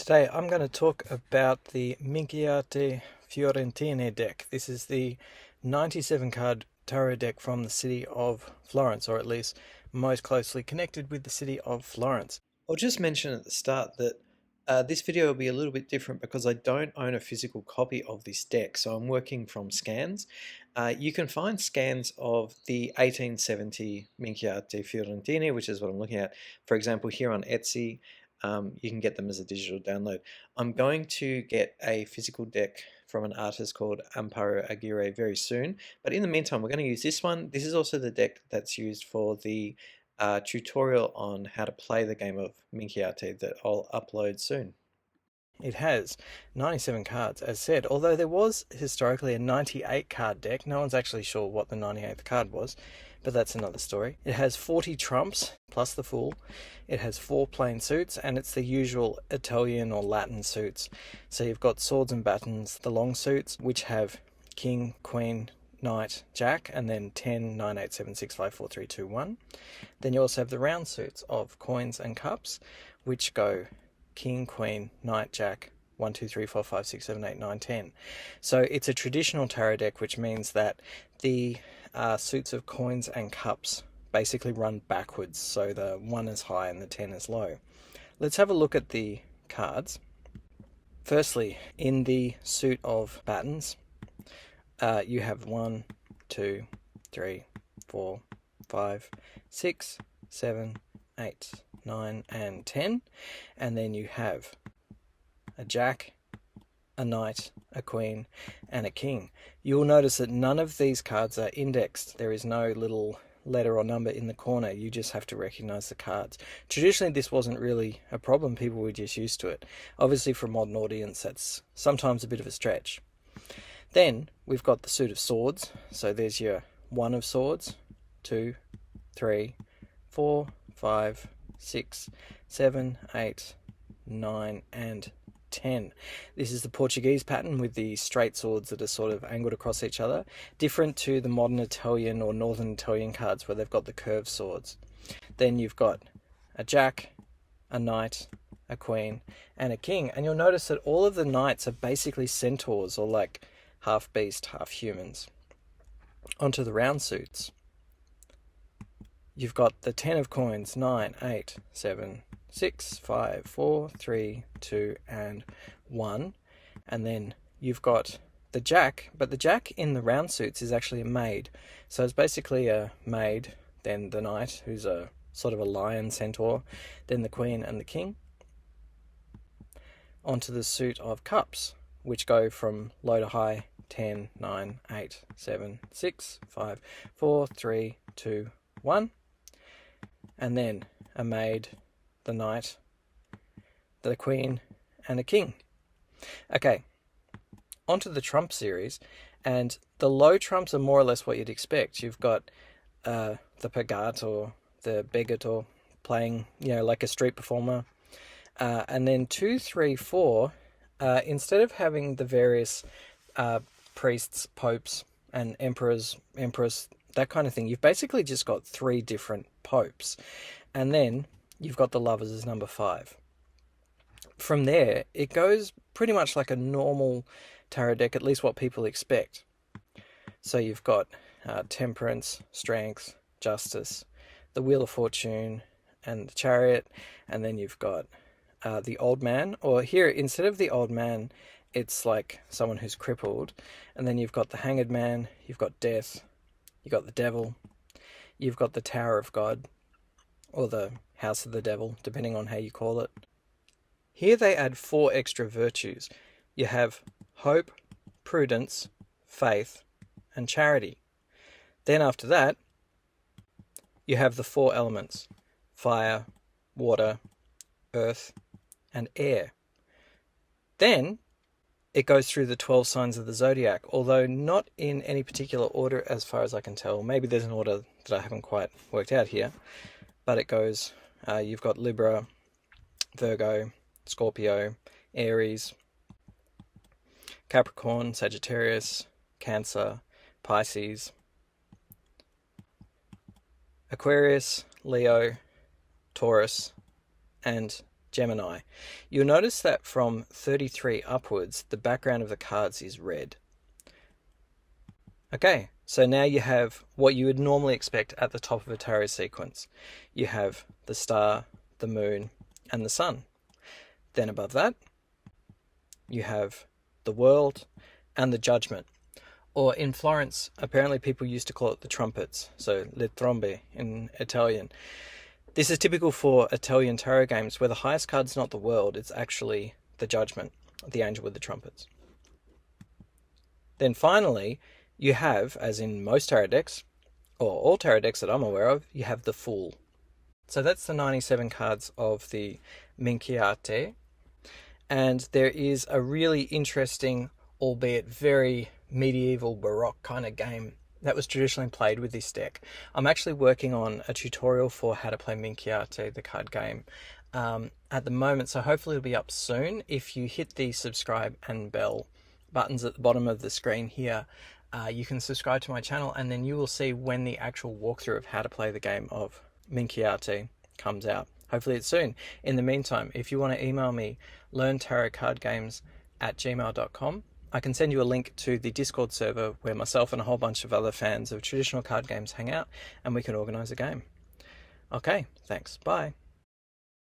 Today I'm going to talk about the Minchiate Fiorentine deck. This is the 97 card tarot deck from the city of Florence, or at least most closely connected with the city of Florence. I'll just mention at the start that this video will be a little bit different because I don't own a physical copy of this deck, so I'm working from scans. You can find scans of the 1870 Minchiate Fiorentine, which is what I'm looking at, for example, here on Etsy. You can get them as a digital download. I'm going to get a physical deck from an artist called Amparo Aguirre very soon, but in the meantime we're going to use this one. This is also the deck that's used for the tutorial on how to play the game of Minchiate that I'll upload soon. It has 97 cards, as said, although there was historically a 98 card deck. No one's actually sure what the 98th card was, but that's another story. It has 40 trumps, plus the Fool. It has 4 plain suits, and it's the usual Italian or Latin suits. So you've got swords and battens, the long suits, which have King, Queen, Knight, Jack, and then 10, 9, 8, 7, 6, 5, 4, 3, 2, 1. Then you also have the round suits of coins and cups, which go King, Queen, Knight, Jack, 1, 2, 3, 4, 5, 6, 7, 8, 9, 10. So it's a traditional tarot deck, which means that the suits of coins and cups basically run backwards. So the 1 is high and the 10 is low. Let's have a look at the cards. Firstly, in the suit of battens, you have 1, 2, 3, 4, 5, 6, 7, 8, 9, and 10. And then you have a Jack, a Knight, a Queen, and a King. You'll notice that none of these cards are indexed. There is no little letter or number in the corner. You just have to recognize the cards. Traditionally, this wasn't really a problem. People were just used to it. Obviously, for a modern audience, that's sometimes a bit of a stretch. Then we've got the suit of swords. So there's your 1 of swords, 2, 3, 4, 5, 6, 7, 8, 9, and 10. This is the Portuguese pattern with the straight swords that are sort of angled across each other, different to the modern Italian or northern Italian cards where they've got the curved swords. Then you've got a Jack, a Knight, a Queen, and a King. And you'll notice that all of the knights are basically centaurs, or like half beast, half humans. Onto the round suits. You've got the 10 of coins, 9, 8, 7, 6, 5, 4, 3, 2, and 1. And then you've got the Jack, but the Jack in the round suits is actually a maid. So it's basically a maid, then the Knight, who's a sort of a lion centaur, then the Queen and the King. Onto the suit of cups, which go from low to high, 10, 9, 8, 7, 6, 5, 4, 3, 2, 1. And then a maid, the Knight, the Queen, and a King. Okay, onto the trump series, and the low trumps are more or less what you'd expect. You've got the Pagato, the Begato playing, like a street performer. And then 2, 3, 4, instead of having the various priests, popes, and emperors, empress, that kind of thing, you've basically just got 3 different popes. And then you've got the lovers as number 5. From there, it goes pretty much like a normal tarot deck, at least what people expect. So you've got temperance, strength, justice, the wheel of fortune, and the chariot. And then you've got the old man, or here, instead of the old man, it's like someone who's crippled. And then you've got the hanged man, you've got death, you've got the devil, you've got the Tower of God, or the House of the Devil, depending on how you call it. Here they add 4 extra virtues. You have hope, prudence, faith, and charity. Then after that, you have the 4 elements: fire, water, earth, and air. Then it goes through the 12 signs of the zodiac, although not in any particular order as far as I can tell. Maybe there's an order that I haven't quite worked out here. But it goes, you've got Libra, Virgo, Scorpio, Aries, Capricorn, Sagittarius, Cancer, Pisces, Aquarius, Leo, Taurus, and Gemini. You'll notice that from 33 upwards, the background of the cards is red. Okay, so now you have what you would normally expect at the top of a tarot sequence. You have the star, the moon, and the sun. Then above that, you have the world and the judgment. Or in Florence, apparently people used to call it the trumpets, so le trombe in Italian. This is typical for Italian tarot games where the highest card's not the world, it's actually the judgment, the angel with the trumpets. Then finally, you have, as in most tarot decks, or all tarot decks that I'm aware of, you have the Fool. So that's the 97 cards of the Minchiate. And there is a really interesting, albeit very medieval Baroque kind of game that was traditionally played with this deck. I'm actually working on a tutorial for how to play Minchiate, the card game, at the moment, so hopefully it'll be up soon. If you hit the subscribe and bell buttons at the bottom of the screen here, you can subscribe to my channel, and then you will see when the actual walkthrough of how to play the game of Minchiate comes out. Hopefully it's soon. In the meantime, if you want to email me, learntarotcardgames@gmail.com. I can send you a link to the Discord server where myself and a whole bunch of other fans of traditional card games hang out, and we can organise a game. Okay, thanks. Bye.